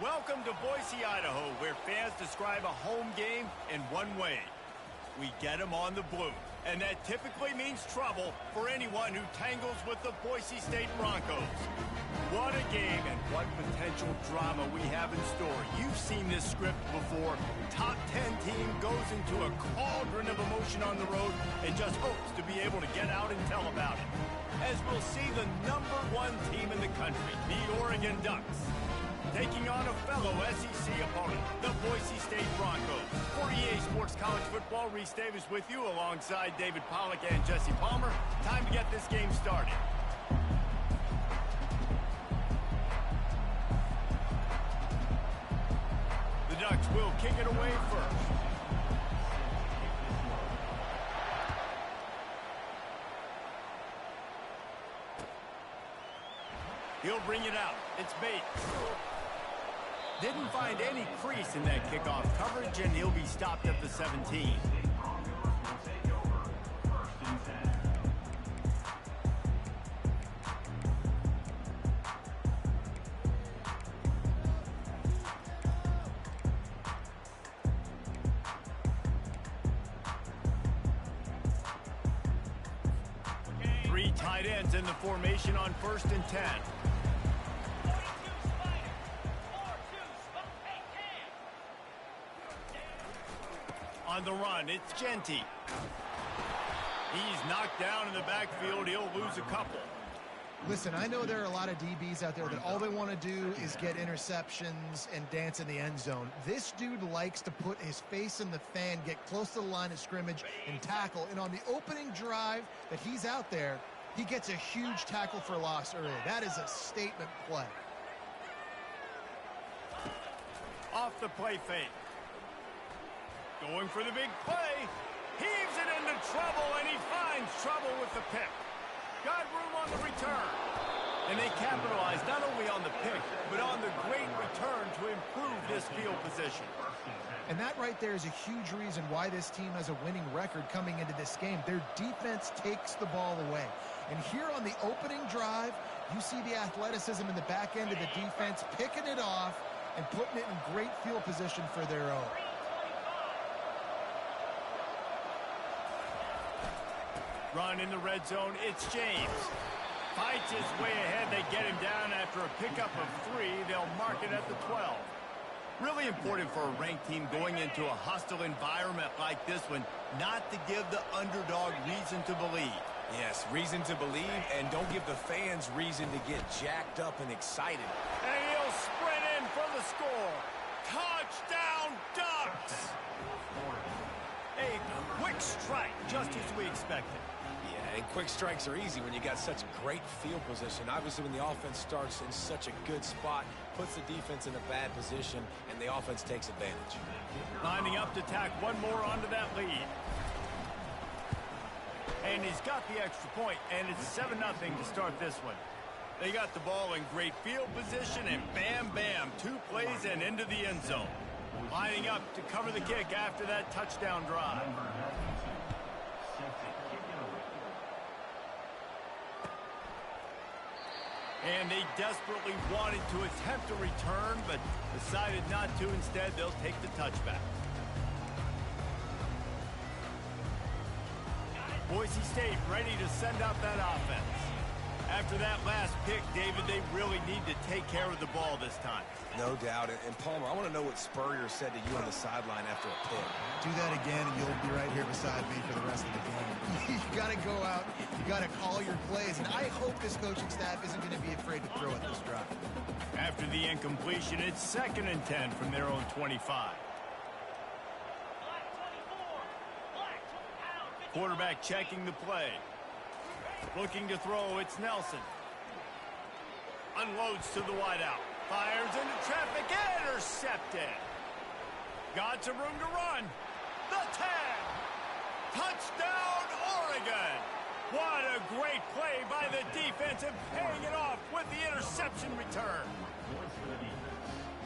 Welcome to Boise, Idaho, where fans describe a home game in one way. We get them on the blue, and that typically means trouble for anyone who tangles with the Boise State Broncos. What a game and what potential drama we have in store. You've seen this script before. Top 10 team goes into a cauldron of emotion on the road and just hopes to be able to get out and tell about it. As we'll see the #1 team in the country, the Oregon Ducks, taking on a fellow SEC opponent, the Boise State Broncos. For EA Sports College Football, Reese Davis with you alongside David Pollack and Jesse Palmer. Time to get this game started. The Ducks will kick it away first. He'll bring it out. It's Bates. Didn't find any crease in that kickoff coverage, and he'll be stopped at the 17. Three tight ends in the formation on 1st and 10. On the run, it's Genty. He's knocked down in the backfield. He'll lose a couple. Listen, I know there are a lot of DBs out there that all they want to do is get interceptions and dance in the end zone. This dude likes to put his face in the fan, get close to the line of scrimmage, and tackle. And on the opening drive that he's out there, he gets a huge tackle for loss early. That is a statement play. Off the play fake. Going for the big play. Heaves it into trouble, and he finds trouble with the pick. Got room on the return. And they capitalized not only on the pick, but on the great return to improve this field position. And that right there is a huge reason why this team has a winning record coming into this game. Their defense takes the ball away. And here on the opening drive, you see the athleticism in the back end of the defense, picking it off and putting it in great field position for their own. Run in the red zone, it's James. Fights his way ahead, they get him down after a pickup of 3. They'll mark it at the 12. Really important for a ranked team going into a hostile environment like this one, not to give the underdog reason to believe. Yes, reason to believe, and don't give the fans reason to get jacked up and excited. And he'll sprint in for the score. Touchdown, Ducks! A quick strike, just as we expected. Yeah, and quick strikes are easy when you got such great field position. Obviously, when the offense starts in such a good spot, puts the defense in a bad position, and the offense takes advantage. Lining up to tack one more onto that lead. And he's got the extra point, and it's 7-0 to start this one. They got the ball in great field position, and bam, bam, 2 plays and into the end zone. Lining up to cover the kick after that touchdown drive. And they desperately wanted to attempt a return, but decided not to. Instead, they'll take the touchback. Boise State ready to send out that offense. After that last pick, David, they really need to take care of the ball this time. No doubt. And Palmer, I want to know what Spurrier said to you on the sideline after a pick. Do that again, and you'll be right here beside me for the rest of the game. You got to go out. You got to call your plays. And I hope this coaching staff isn't going to be afraid to throw at this drive. After the incompletion, it's 2nd and 10 from their own 25. Quarterback checking the play. Looking to throw, it's Nelson. Unloads to the wideout. Fires into traffic, intercepted. Got some room to run. The 10. Touchdown, Oregon. What a great play by the defense and paying it off with the interception return.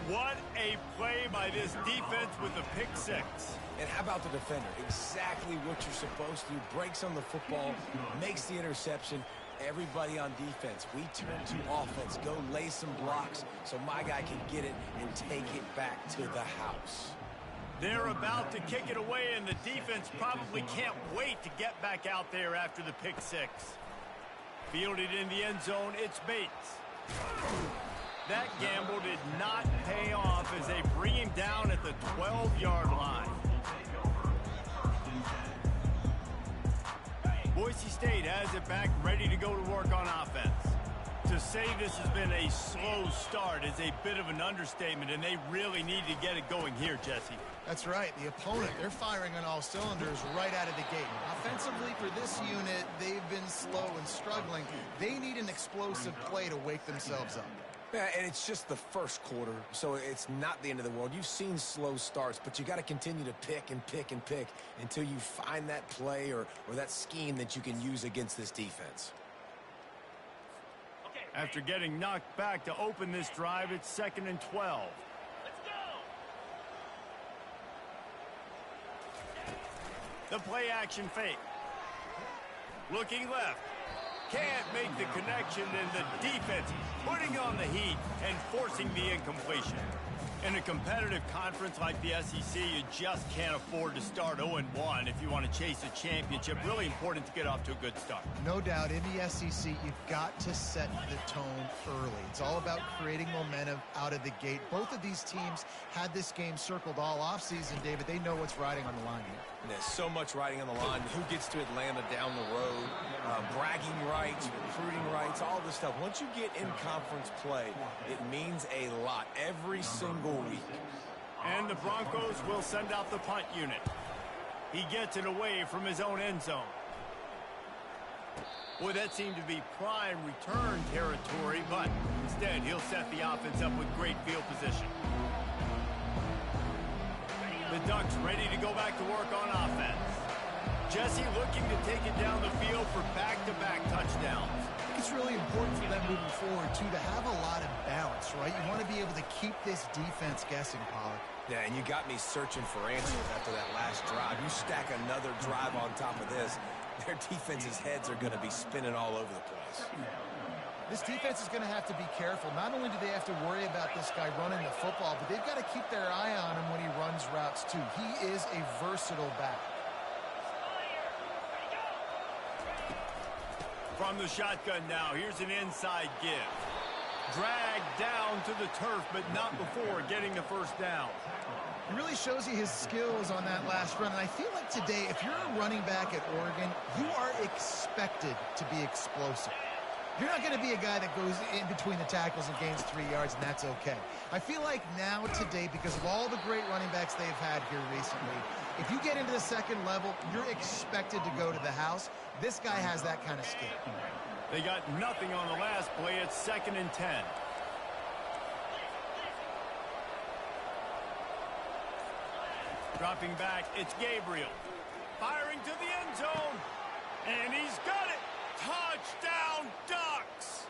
What a play by this defense with the pick 6. And how about the defender? Exactly what you're supposed to do. Breaks on the football, makes the interception. Everybody on defense, we turn to offense. Go lay some blocks so my guy can get it and take it back to the house. They're about to kick it away, and the defense probably can't wait to get back out there after the pick six. Fielded in the end zone, it's Bates. That gamble did not pay off as they bring him down at the 12-yard line. Boise State has it back, ready to go to work on offense. To say this has been a slow start is a bit of an understatement, and they really need to get it going here, Jesse. That's right. The opponent, they're firing on all cylinders right out of the gate. Offensively, for this unit, they've been slow and struggling. They need an explosive play to wake themselves up. Yeah, and it's just the first quarter, so it's not the end of the world. You've seen slow starts, but you got to continue to pick and pick and pick until you find that play or that scheme that you can use against this defense. After getting knocked back to open this drive, it's 2nd and 12. Let's go! The play action fake. Looking left. Can't make the connection, and the defense putting on the heat and forcing the incompletion. In a competitive conference like the SEC, you just can't afford to start 0-1 if you want to chase a championship. Really important to get off to a good start. No doubt, in the SEC, you've got to set the tone early. It's all about creating momentum out of the gate. Both of these teams had this game circled all offseason, David. They know what's riding on the line here. And there's so much riding on the line. Who gets to Atlanta down the road? Bragging rights, recruiting rights, all this stuff. Once you get in conference play, it means a lot every single week. And the Broncos will send out the punt unit. He gets it away from his own end zone. Boy, that seemed to be prime return territory, but instead he'll set the offense up with great field position. The Ducks ready to go back to work on offense. Jesse looking to take it down the field for back-to-back touchdowns. It's really important for them moving forward, too, to have a lot of balance, right? You want to be able to keep this defense guessing, Pollard. Yeah, and you got me searching for answers after that last drive. You stack another drive on top of this, their defense's heads are going to be spinning all over the place. This defense is going to have to be careful. Not only do they have to worry about this guy running the football, but they've got to keep their eye on him when he runs routes, too. He is a versatile back. From the shotgun now, here's an inside give. Dragged down to the turf, but not before getting the first down. It really shows you his skills on that last run. And I feel like today, if you're a running back at Oregon, you are expected to be explosive. You're not going to be a guy that goes in between the tackles and gains 3 yards, and that's okay. I feel like now today, because of all the great running backs they've had here recently, if you get into the second level, you're expected to go to the house. This guy has that kind of skill. They got nothing on the last play. It's 2nd and 10. Dropping back, it's Gabriel. Firing to the end zone. And he's got it. Touchdown, Ducks!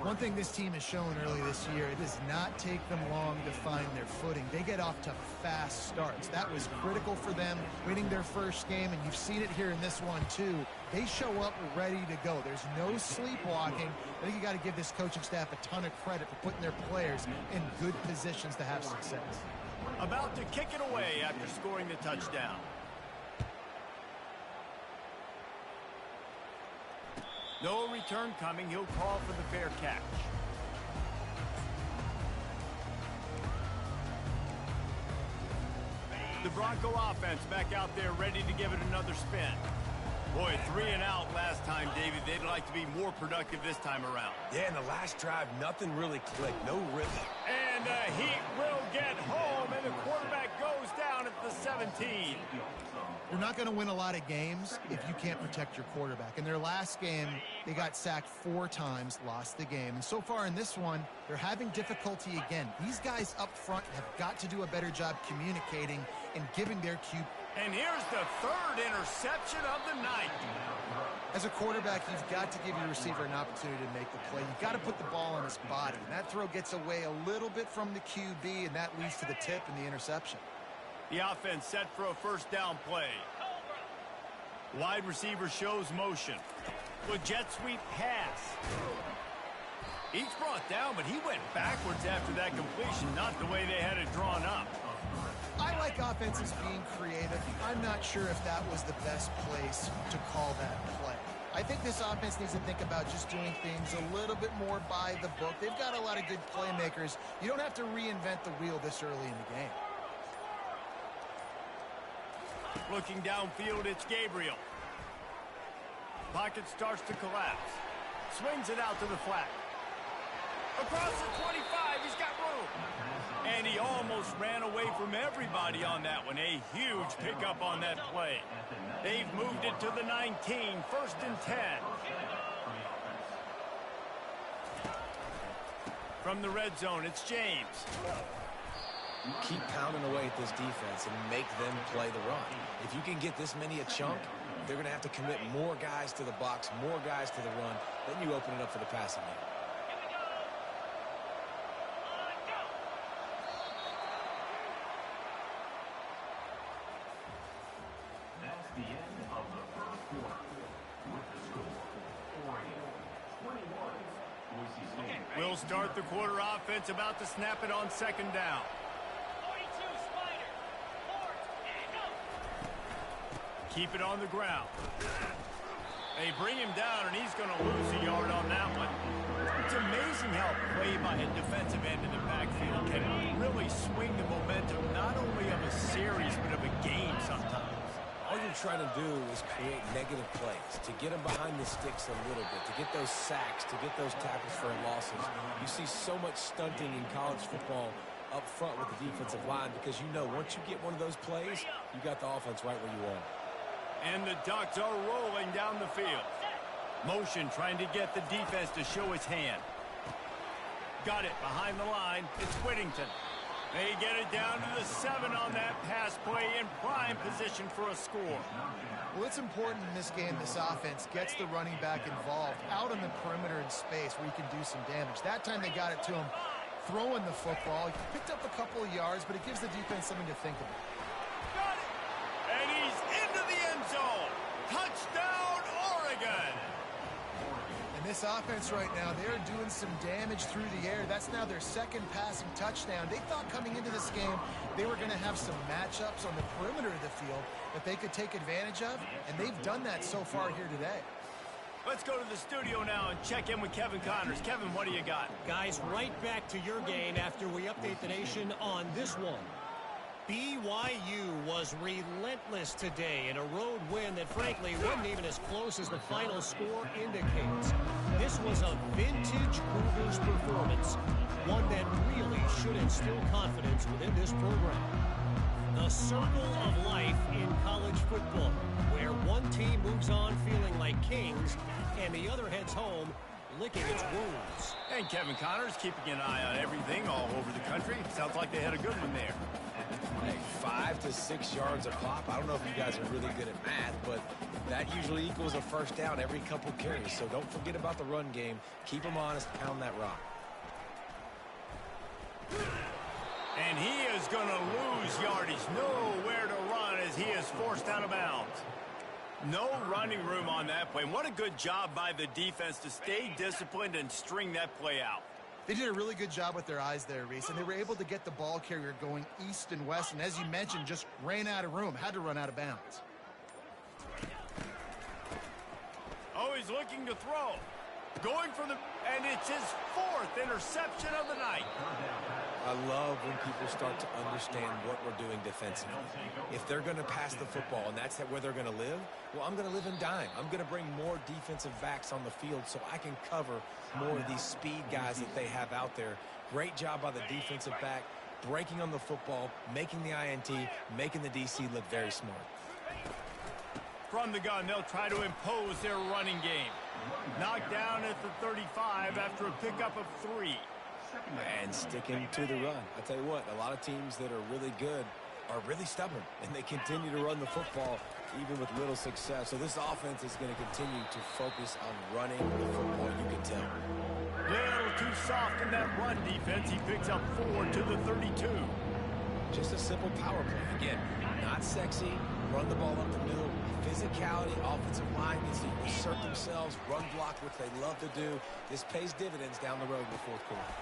One thing this team has shown early this year, it does not take them long to find their footing. They get off to fast starts. That was critical for them winning their first game, and you've seen it here in this one too. They show up ready to go. There's no sleepwalking. I think you got to give this coaching staff a ton of credit for putting their players in good positions to have success. About to kick it away after scoring the touchdown. No return coming. He'll call for the fair catch. The Bronco offense back out there ready to give it another spin. Boy, 3 and out last time, David. They'd like to be more productive this time around. Yeah, in the last drive, nothing really clicked. No rhythm. And the Heat will get home, and the quarterback goes down at the 17. You're not going to win a lot of games if you can't protect your quarterback. In their last game, they got sacked 4 times, lost the game. And so far in this one, they're having difficulty again. These guys up front have got to do a better job communicating and giving their cue. And here's the 3rd interception of the night. As a quarterback, you've got to give your receiver an opportunity to make the play. You've got to put the ball on his body. And that throw gets away a little bit from the QB, and that leads to the tip and the interception. The offense set for a first down play. Wide receiver shows motion. With jet sweep pass. He's brought down, but he went backwards after that completion, not the way they had it drawn up. I like offenses being creative. I'm not sure if that was the best place to call that play. I think this offense needs to think about just doing things a little bit more by the book. They've got a lot of good playmakers. You don't have to reinvent the wheel this early in the game. Looking downfield, it's Gabriel. Pocket starts to collapse. Swings it out to the flat. Across the 25, he's got room. And he almost ran away from everybody on that one. A huge pickup on that play. They've moved it to the 19, 1st and 10. From the red zone, it's James. Keep pounding away at this defense and make them play the run. If you can get this many a chunk, they're going to have to commit more guys to the box, more guys to the run. Then you open it up for the passing game. That's the end of the first quarter. With the score, Oregon 21, Boise State. We'll start the quarter offense, about to snap it on 2nd down. 42, Spider. Forward, and go. Keep it on the ground. They bring him down, and he's going to lose a yard on that one. It's amazing how play by a defensive end in the backfield can really swing the momentum, not only of a series, but of a game sometimes. All you're trying to do is create negative plays, to get them behind the sticks a little bit, to get those sacks, to get those tackles for losses. You see so much stunting in college football up front with the defensive line because you know once you get one of those plays, you got the offense right where you want. And the Ducks are rolling down the field. Motion trying to get the defense to show his hand. Got it behind the line. It's Whittington. They get it down to the 7 on that pass play in prime position for a score. Well, it's important in this game this offense gets the running back involved out on the perimeter in space where you can do some damage. That time they got it to him throwing the football. He picked up a couple of yards, but it gives the defense something to think about. Got it! And he's into the end zone. Touchdown, Oregon! And this offense right now, they're doing some damage through the air. That's now their 2nd passing touchdown. They thought coming into this game they were going to have some matchups on the perimeter of the field that they could take advantage of, and they've done that so far here today. Let's go to the studio now and check in with Kevin Connors. Kevin, what do you got? Guys, right back to your game after we update the nation on this one. BYU was relentless today in a road win that frankly wasn't even as close as the final score indicates. This was a vintage Cougars performance, one that really should instill confidence within this program. The circle of life in college football, where one team moves on feeling like kings and the other heads home licking its wounds. And Kevin Connors keeping an eye on everything all over the country. Sounds like they had a good one there. Hey, 5 to 6 yards a pop. I don't know if you guys are really good at math, but that usually equals a first down every couple carries. So don't forget about the run game. Keep them honest, pound that rock. And he is going to lose yardage. Nowhere to run as he is forced out of bounds. No running room on that play. What a good job by the defense to stay disciplined and string that play out. They did a really good job with their eyes there, Reese, and they were able to get the ball carrier going east and west, and as you mentioned, just ran out of room, had to run out of bounds. Oh, he's looking to throw. Going for the... And it's his 4th interception of the night. I love when people start to understand what we're doing defensively. If they're going to pass the football and that's where they're going to live, well, I'm going to live and dime. I'm going to bring more defensive backs on the field so I can cover more of these speed guys that they have out there. Great job by the defensive back, breaking on the football, making the INT, making the DC look very smart. From the gun, they'll try to impose their running game. Knocked down at the 35 after a pickup of 3. And sticking to the run. I tell you what, a lot of teams that are really good are really stubborn, and they continue to run the football even with little success. So this offense is going to continue to focus on running the football, you can tell. Little too soft in that run defense. He picks up 4 to the 32. Just a simple power play. Again, not sexy, run the ball up the middle, physicality, offensive line needs to assert themselves, run block, which they love to do. This pays dividends down the road in the fourth quarter.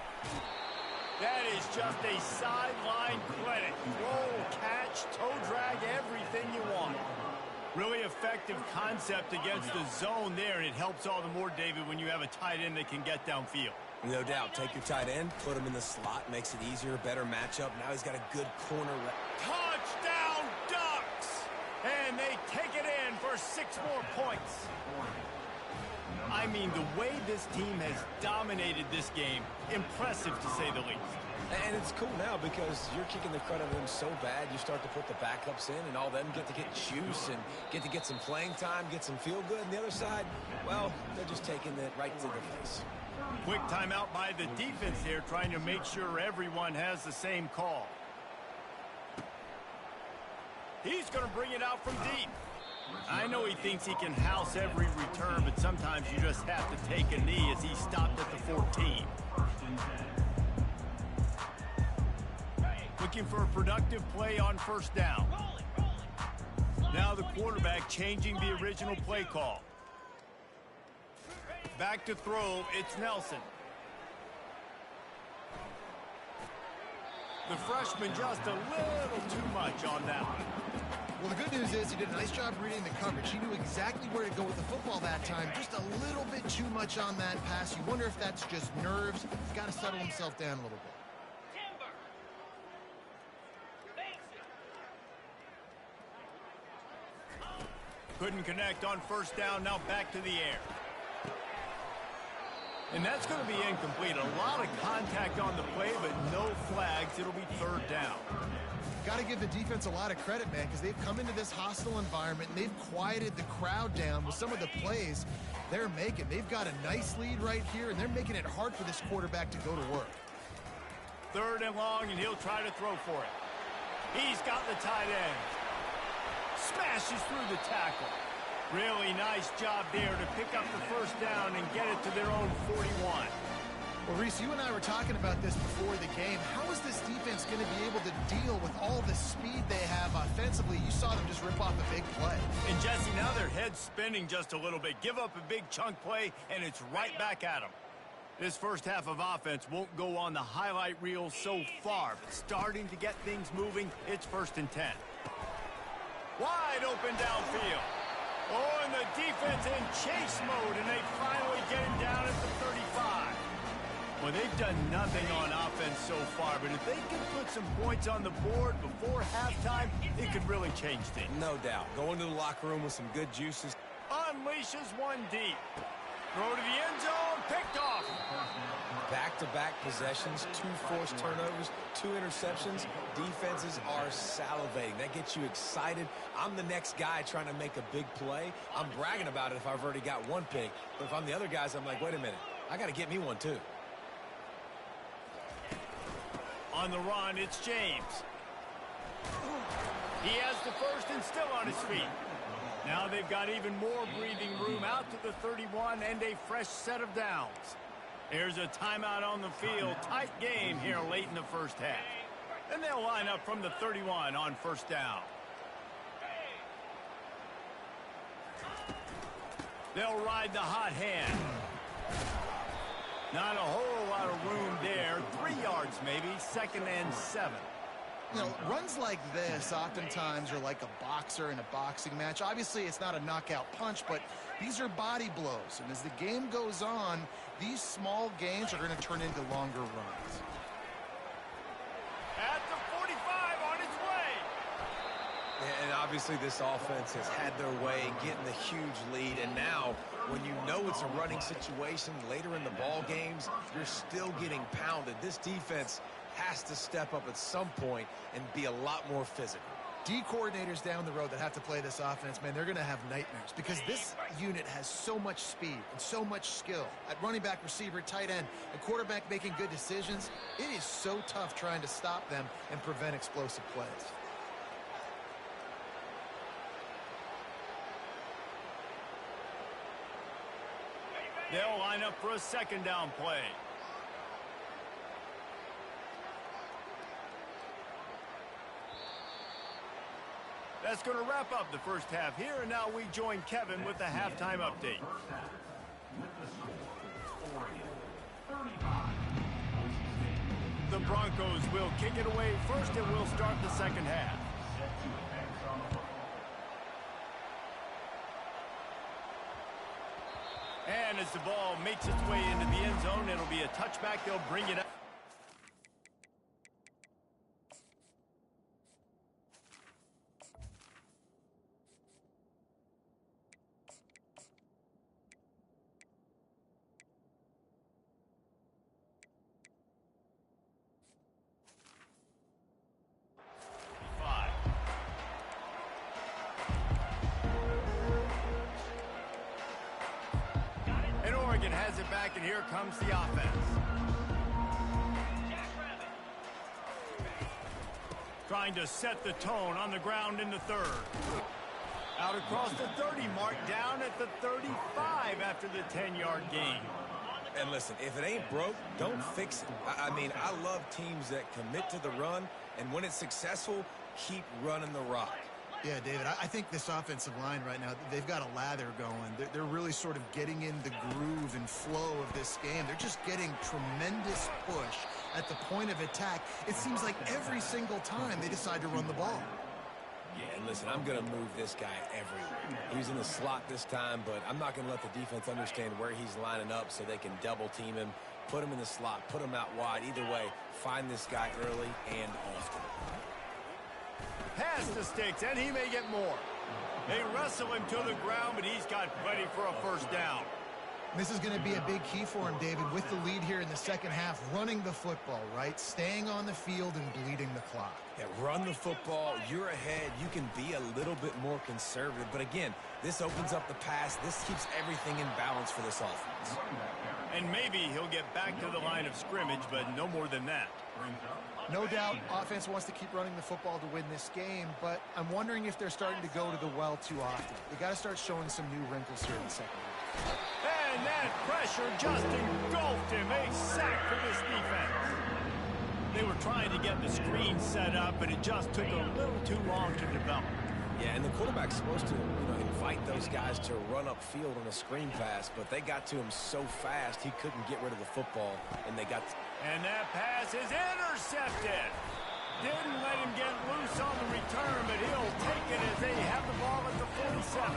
That is just a sideline clinic. Roll, catch, toe drag, everything you want. Really effective concept against the zone there, and it helps all the more, David, when you have a tight end that can get downfield. No doubt. Take your tight end, put him in the slot, makes it easier, better matchup. Now he's got a good corner. Touchdown Ducks! And they take it in for 6 more points. I mean, the way this team has dominated this game, impressive to say the least. And it's cool now because you're kicking the crud out of them so bad, you start to put the backups in, and all them get to get juice and get some playing time, get some feel good. And the other side, well, they're just taking it right to the face. Quick timeout by the defense there, trying to make sure everyone has the same call. He's going to bring it out from deep. I know he thinks he can house every return, but sometimes you just have to take a knee as he stopped at the 14. Looking for a productive play on first down. Now the quarterback changing the original play call. Back to throw, it's Nelson. The freshman just a little too much on that one. Well, the good news is he did a nice job reading the coverage. He knew exactly where to go with the football that time. Just a little bit too much on that pass. You wonder if that's just nerves. He's got to settle himself down a little bit. Couldn't connect on first down, now back to the air. And that's going to be incomplete. A lot of contact on the play, but no flags. It'll be third down. Got to give the defense a lot of credit, man, because they've come into this hostile environment and they've quieted the crowd down with some of the plays they're making. They've got a nice lead right here, and they're making it hard for this quarterback to go to work. Third and long, and he'll try to throw for it. He's got the tight end. Smashes through the tackle. Really nice job there to pick up the first down and get it to their own 41. Well, Reese, you and I were talking about this before the game. How is this defense going to be able to deal with all the speed they have offensively? You saw them just rip off a big play. And, Jesse, now their head's spinning just a little bit. Give up a big chunk play, and it's right back at them. This first half of offense won't go on the highlight reel so far, but starting to get things moving, it's 1st and 10. Wide open downfield. Oh, and the defense in chase mode, and they finally get him down at the 35. Well, they've done nothing on offense so far, but if they can put some points on the board before halftime, it could really change things. No doubt. Go into the locker room with some good juices. Unleashes one deep. Throw to the end zone, picked off. Back-to-back possessions, 2 forced turnovers, 2 interceptions. Defenses are salivating. That gets you excited. I'm the next guy trying to make a big play. I'm bragging about it if I've already got 1 pick. But if I'm the other guys, I'm like, wait a minute. I got to get me one, too. On the run, it's James. He has the first and still on his feet. Now they've got even more breathing room out to the 31 and a fresh set of downs. Here's a timeout on the field. Tight game here late in the first half. And they'll line up from the 31 on first down. They'll ride the hot hand. Not a whole lot of room there. 3 yards maybe. 2nd and 7. You know, runs like this oftentimes are like a boxer in a boxing match. Obviously, it's not a knockout punch, but these are body blows. And as the game goes on, these small gains are going to turn into longer runs. At the 45 on its way. And obviously this offense has had their way getting the huge lead. And now when you know it's a running situation later in the ball games, you're still getting pounded. This defense has to step up at some point and be a lot more physical. D coordinators down the road that have to play this offense, man, they're going to have nightmares because this unit has so much speed and so much skill. At running back, receiver, tight end, and quarterback making good decisions, it is so tough trying to stop them and prevent explosive plays. They'll line up for a 2nd down play. That's going to wrap up the first half here, and now we join Kevin with the halftime update. The Broncos will kick it away first, and we'll start the second half. And as the ball makes its way into the end zone, it'll be a touchback. They'll bring it up. Has it back, and here comes the offense. Trying to set the tone on the ground in the third. Out across the 30 mark, down at the 35 after the 10-yard gain. And listen, if it ain't broke, don't fix it. I mean, I love teams that commit to the run, and when it's successful, keep running the rock. Yeah, David, I think this offensive line right now, they've got a lather going. They're really sort of getting in the groove and flow of this game. They're just getting tremendous push at the point of attack. It seems like every single time they decide to run the ball. Yeah, and listen, I'm going to move this guy everywhere. He's in the slot this time, but I'm not going to let the defense understand where he's lining up so they can double team him, put him in the slot, put him out wide. Either way, find this guy early and often. Pass to Sticks, and he may get more. They wrestle him to the ground, but he's got plenty for a first down. This is going to be a big key for him, David, with the lead here in the second half, running the football, right? Staying on the field and bleeding the clock. Yeah, run the football. You're ahead. You can be a little bit more conservative. But again, this opens up the pass. This keeps everything in balance for this offense. And maybe he'll get back to the line of scrimmage, but no more than that. No doubt, offense wants to keep running the football to win this game, but I'm wondering if they're starting to go to the well too often. They got to start showing some new wrinkles here in the second half. And that pressure just engulfed him. A sack for this defense. They were trying to get the screen set up, but it just took a little too long to develop. Yeah, and the quarterback's supposed to, invite those guys to run upfield on a screen pass, but they got to him so fast he couldn't get rid of the football, and they got... And that pass is intercepted. Didn't let him get loose on the return, but he'll take it as they have the ball at the 47.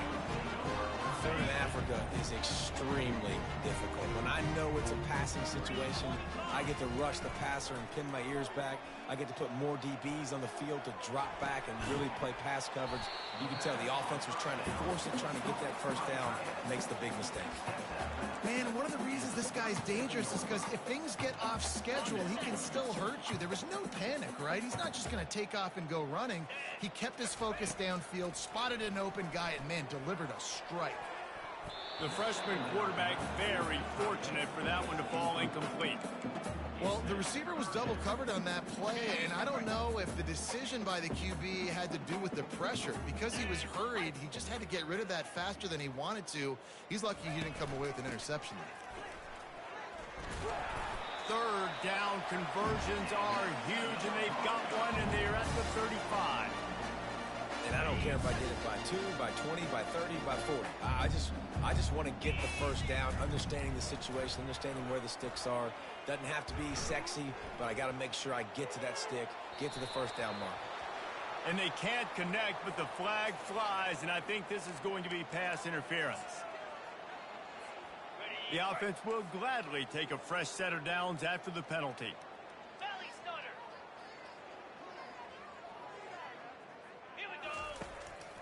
Third in Africa is extremely difficult. When I know it's a passing situation, I get to rush the passer and pin my ears back. I get to put more DBs on the field to drop back and really play pass coverage. You can tell the offense was trying to force it, trying to get that first down, makes the big mistake. Man, one of the reasons this guy's dangerous is because if things get off schedule, he can still hurt you. There was no panic, right? He's not just going to take off and go running. He kept his focus downfield, spotted an open guy, and, man, delivered a strike. The freshman quarterback very fortunate for that one to fall incomplete. Well, the receiver was double covered on that play, and I don't know if the decision by the QB had to do with the pressure. Because he was hurried, he just had to get rid of that faster than he wanted to. He's lucky he didn't come away with an interception there. Third down conversions are huge, and they've got one, and they're at the 35. And I don't care if I get it by 2, by 20, by 30, by 40. I just want to get the first down, understanding the situation, understanding where the sticks are. Doesn't have to be sexy, but I got to make sure I get to that stick, get to the first down mark. And they can't connect, but the flag flies, and I think this is going to be pass interference. The offense will gladly take a fresh set of downs after the penalty. Belly stunner. Here we go.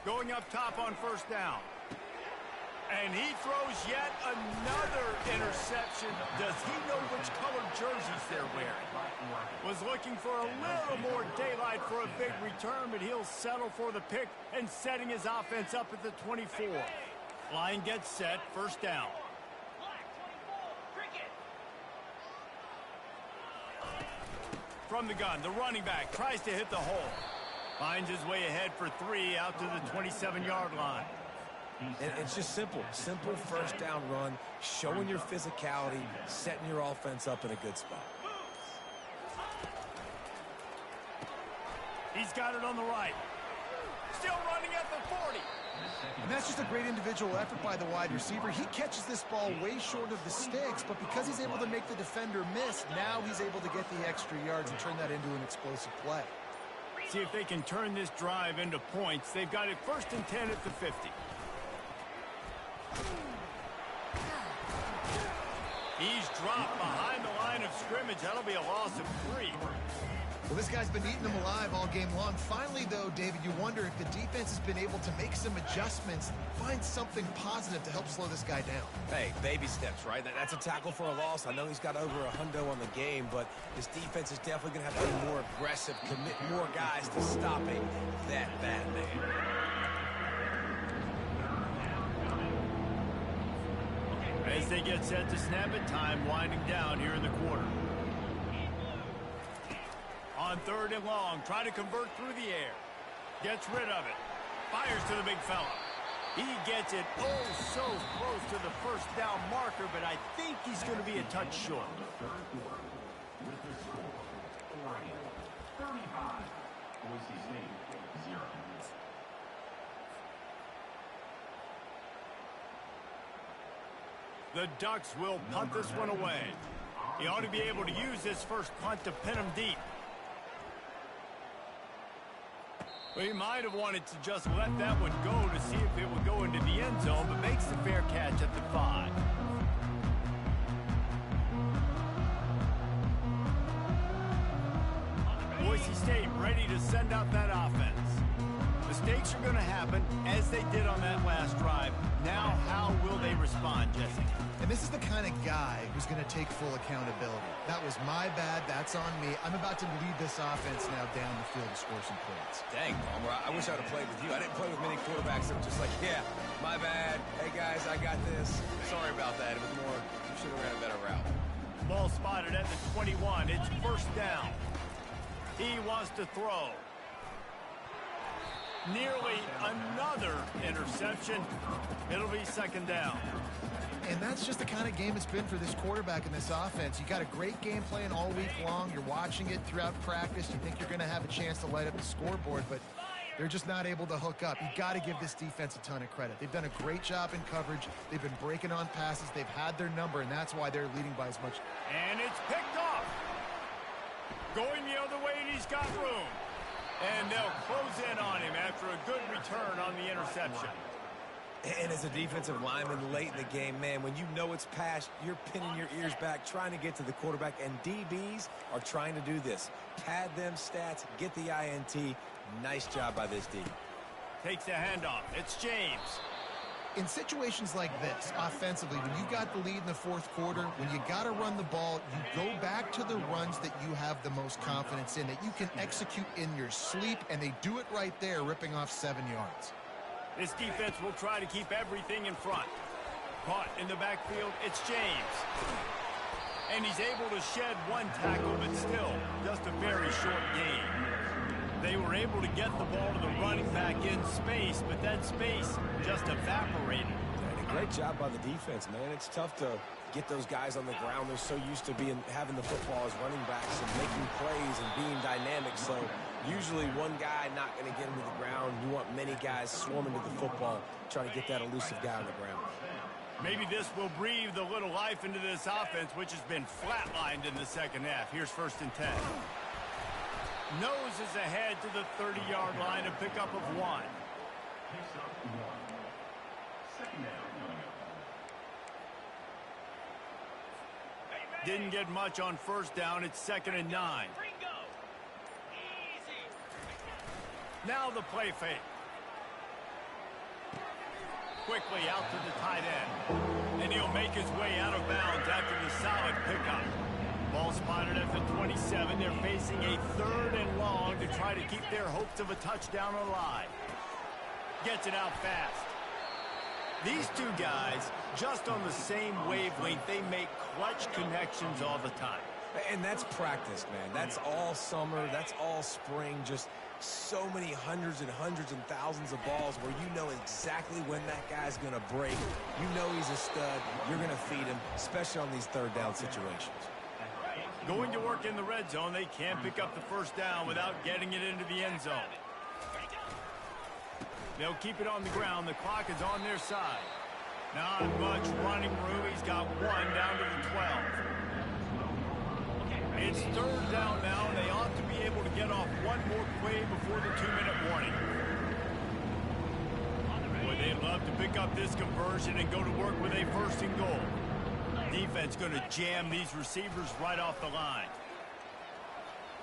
Going up top on first down. And he throws yet another interception. Does he know which colored jerseys they're wearing? Was looking for a little more daylight for a big return, but he'll settle for the pick and setting his offense up at the 24. Line gets set, first down. From the gun, the running back tries to hit the hole. Finds his way ahead for 3 out to the 27-yard line. And it's just simple first down run, showing your physicality, setting your offense up in a good spot. He's got it on the right. Still running that's just a great individual effort by the wide receiver. He catches this ball way short of the sticks, but because he's able to make the defender miss, now he's able to get the extra yards and turn that into an explosive play. See if they can turn this drive into points. They've got it 1st and 10 at the 50. He's dropped behind the line of scrimmage. That'll be a loss of 3. Well, this guy's been eating them alive all game long. Finally, though, David, you wonder if the defense has been able to make some adjustments, find something positive to help slow this guy down. Hey, baby steps, right? That's a tackle for a loss. I know he's got over a hundo on the game, but this defense is definitely going to have to be more aggressive, commit more guys to stopping that bad man. As they get set to snap it, time winding down here in the quarter. On 3rd and long, try to convert through the air. Gets rid of it. Fires to the big fella. He gets it so close to the 1st down marker, but I think he's going to be a touch short. With the score, Oregon 35, Boise State 0. The Ducks will punt this one away. He ought to be able to use this first punt to pin him deep. Well, he might have wanted to just let that one go to see if it would go into the end zone, but makes the fair catch at the 5. Boise State ready to send out that offense. Mistakes are going to happen, as they did on that last drive. Now, how will they respond, Jesse? And this is the kind of guy who's going to take full accountability. That was my bad. That's on me. I'm about to lead this offense now down the field to score some points. Dang, Palmer, I wish I would have played with you. I didn't play with many quarterbacks that were just like, yeah, my bad. Hey, guys, I got this. Sorry about that. It was more, you should have ran a better route. Ball spotted at the 21. It's 1st down. He wants to throw. Nearly another interception. It'll be 2nd down. And that's just the kind of game it's been for this quarterback in this offense. You got a great game plan all week long. You're watching it throughout practice. You think you're going to have a chance to light up the scoreboard, but they're just not able to hook up. You got to give this defense a ton of credit. They've done a great job in coverage. They've been breaking on passes. They've had their number, and that's why they're leading by as much. And it's picked off. Going the other way, and he's got room. And they'll close in on him after a good return on the interception. And as a defensive lineman late in the game, man, when you know it's past, you're pinning your ears back, trying to get to the quarterback, and DBs are trying to do this. Pad them stats, get the INT. Nice job by this D. Takes the handoff. It's James. In situations like this, offensively, when you got the lead in the 4th quarter, when you got to run the ball, you go back to the runs that you have the most confidence in, that you can execute in your sleep, and they do it right there, ripping off 7 yards. This defense will try to keep everything in front. Caught in the backfield, it's James. And he's able to shed 1 tackle, but still just a very short gain. They were able to get the ball to the running back in space, but that space just evaporated. And a great job by the defense, man. It's tough to get those guys on the ground. They're so used to having the football as running backs and making plays and being dynamic. So usually one guy not going to get him to the ground. You want many guys swarming to the football, trying to get that elusive guy on the ground. Maybe this will breathe a little life into this offense, which has been flatlined in the 2nd half. Here's 1st and 10. Noses ahead to the 30-yard line, a pickup of 1. Picks up 1. 2nd down. Didn't get much on 1st down. It's 2nd and 9. Now the play fake. Quickly out to the tight end. And he'll make his way out of bounds after the solid pickup. Ball spotted at the 27. They're facing a 3rd and long to try to keep their hopes of a touchdown alive. Gets it out fast. These two guys, just on the same wavelength, they make clutch connections all the time. And that's practice, man. That's all summer. That's all spring. Just so many hundreds and thousands of balls where you know exactly when that guy's going to break. You know he's a stud. You're going to feed him, especially on these 3rd down situations. Going to work in the red zone. They can't pick up the 1st down without getting it into the end zone. They'll keep it on the ground. The clock is on their side. Not much running room. He's got one down to the 12. It's third down now, and they ought to be able to get off one more play before the 2-minute warning. Boy, they'd love to pick up this conversion and go to work with a first and goal. Defense going to jam these receivers right off the line.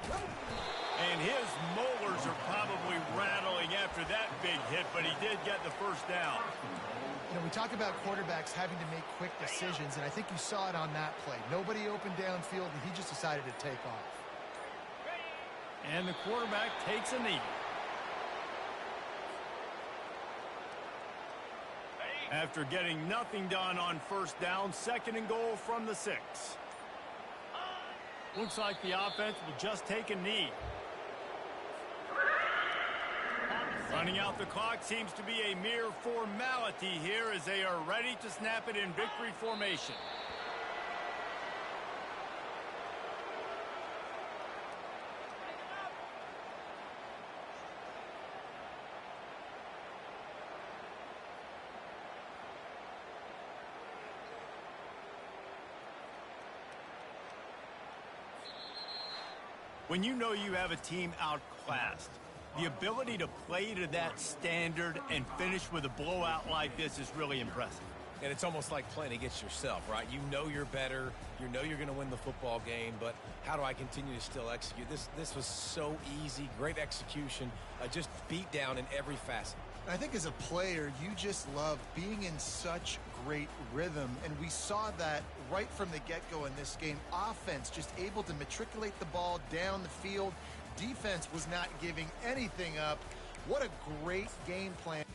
And his molars are probably rattling after that big hit, but he did get the first down. You know, we talk about quarterbacks having to make quick decisions, and I think you saw it on that play. Nobody opened downfield, and he just decided to take off. And the quarterback takes a knee. After getting nothing done on first down, second and goal from the 6. Looks like the offense will just take a knee. Running out the clock seems to be a mere formality here as they are ready to snap it in victory formation. When you know you have a team outclassed, the ability to play to that standard and finish with a blowout like this is really impressive. And it's almost like playing against yourself, right? You know you're better. You know you're going to win the football game, but how do I continue to still execute? This was so easy, great execution, just beat down in every facet. I think as a player, you just love being in such great rhythm, and we saw that right from the get-go in this game. Offense just able to matriculate the ball down the field. Defense was not giving anything up. What a great game plan.